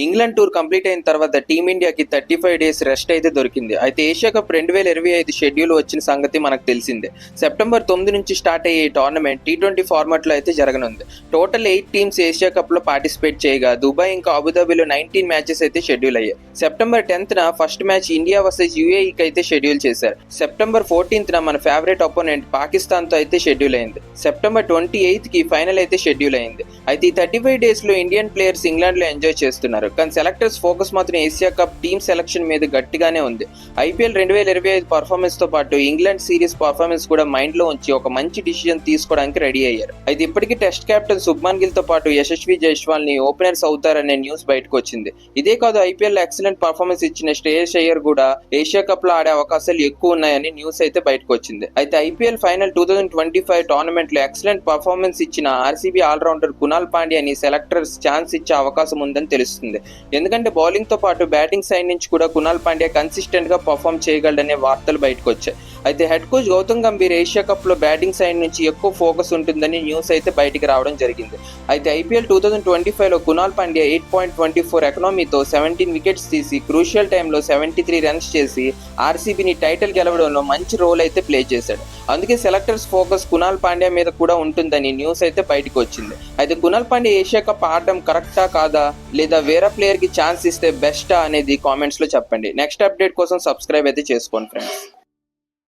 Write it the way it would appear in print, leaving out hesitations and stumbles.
England tour complete అయిన తర్వాత టీమిండియాకి 35 days rest అయితే దొరికింది. అయితే ఏషియా కప్ 2025 షెడ్యూల్ వచ్చిన సంగతి మనకు తెలిసిందే. సెప్టెంబర్ 9 నుంచి స్టార్ట్ అయ్యే ఈ టోర్నమెంట్ T20 ఫార్మాట్లో అయితే జరగనుంది. టోటల్ 8 టీమ్స్ ఏషియా కప్లో పార్టిసిపేట్ చేయగా దుబాయ్ ఇంకా అబుదాబిలో 19 మ్యాచెస్ అయితే షెడ్యూల్ అయ్యాయి. సెప్టెంబర్ 10న ఫస్ట్ మ్యాచ్ ఇండియా వర్సెస్ యూఏఈకి అయితే షెడ్యూల్ చేశారు. సెప్టెంబర్ 14న మన ఫేవరెట్ అపోనెంట్ పాకిస్తాన్తో అయితే షెడ్యూల్ అయింది. సెప్టెంబర్ 28కి ఫైనల్ అయితే షెడ్యూల్ అయింది. అయితే ఈ 35 డేస్లో ఇండియన్ ప్లేయర్స్ ఇంగ్లాండ్లో ఎంజాయ్ చేస్తున్నారు. కానీ సెలెక్టర్స్ ఫోకస్ మాత్రం ఏషియా కప్ టీమ్ సెలక్షన్ మీద గట్టిగానే ఉంది. IPL 2025 పర్ఫార్మెన్స్ తో పాటు ఇంగ్లాండ్ సిరీస్ పర్ఫార్మెన్స్ కూడా మైండ్ లో ఉంచి ఒక మంచి డిసిజన్ తీసుకోవడానికి రెడీ అయ్యారు. అయితే ఇప్పటికీ టెస్ట్ కెప్టెన్ శుభ్మన్ గిల్ తో పాటు యశస్వి జైస్వాల్ ని ఓపెనర్స్ అవుతారనే న్యూస్ బయటకు వచ్చింది. ఇదే కాదు, IPL లో ఎక్సలెంట్ పర్ఫార్మెన్స్ ఇచ్చిన శ్రేయస్ అయ్యర్ కూడా ఏషియా కప్ లో ఆడే అవకాశాలు ఎక్కువ ఉన్నాయని న్యూస్ అయితే బయటకు వచ్చింది. అయితే IPL ఫైనల్ 2025 టోర్నమెంట్ లో ఎక్సలెంట్ పర్ఫార్మెన్స్ ఇచ్చిన RCB ఆల్రౌండర్ కునాల్ పాండ్యాని సెలెక్టర్స్ ఛాన్స్ ఇచ్చే అవకాశం ఉందని తెలుస్తుంది. ఎందుకంటే బౌలింగ్ తో పాటు బ్యాటింగ్ సైడ్ నుంచి కూడా కునాల్ పాండ్యా కన్సిస్టెంట్ గా పర్ఫామ్ చేయగలడనే వార్తలు బయటకు వచ్చాయి. అయితే head coach Gautam Gambhir Asia Cup లో బ్యాటింగ్ సైడ్ నుంచి ఎక్కువ ఫోకస్ ఉంటుందని న్యూస్ అయితే బయటికి రావడం జరిగింది. అయితే IPL 2025 లో కునాల్ పాండ్యా 8.24 ఎకనామీతో 17 వికెట్స్ తీసి క్రూషియల్ టైంలో 73 రన్స్ చేసి RCBని టైటిల్ గెలవడంలో మంచి రోల్ అయితే ప్లే చేశాడు. అందుకే సెలెక్టర్స్ ఫోకస్ కునాల్ పాండ్యా మీద కూడా ఉంటుందని న్యూస్ అయితే బయటకు వచ్చింది. అయితే కునాల్ పాండ్యా ఏషియా కప్ ఆడడం కరెక్టా కాదా, లేదా వేరే ప్లేయర్ కి ఛాన్స్ ఇస్తే బెస్టా అనేది కామెంట్స్ లో చెప్పండి. నెక్స్ట్ అప్డేట్ కోసం సబ్స్క్రైబ్ అయితే చేసుకోండి ఫ్రెండ్స్.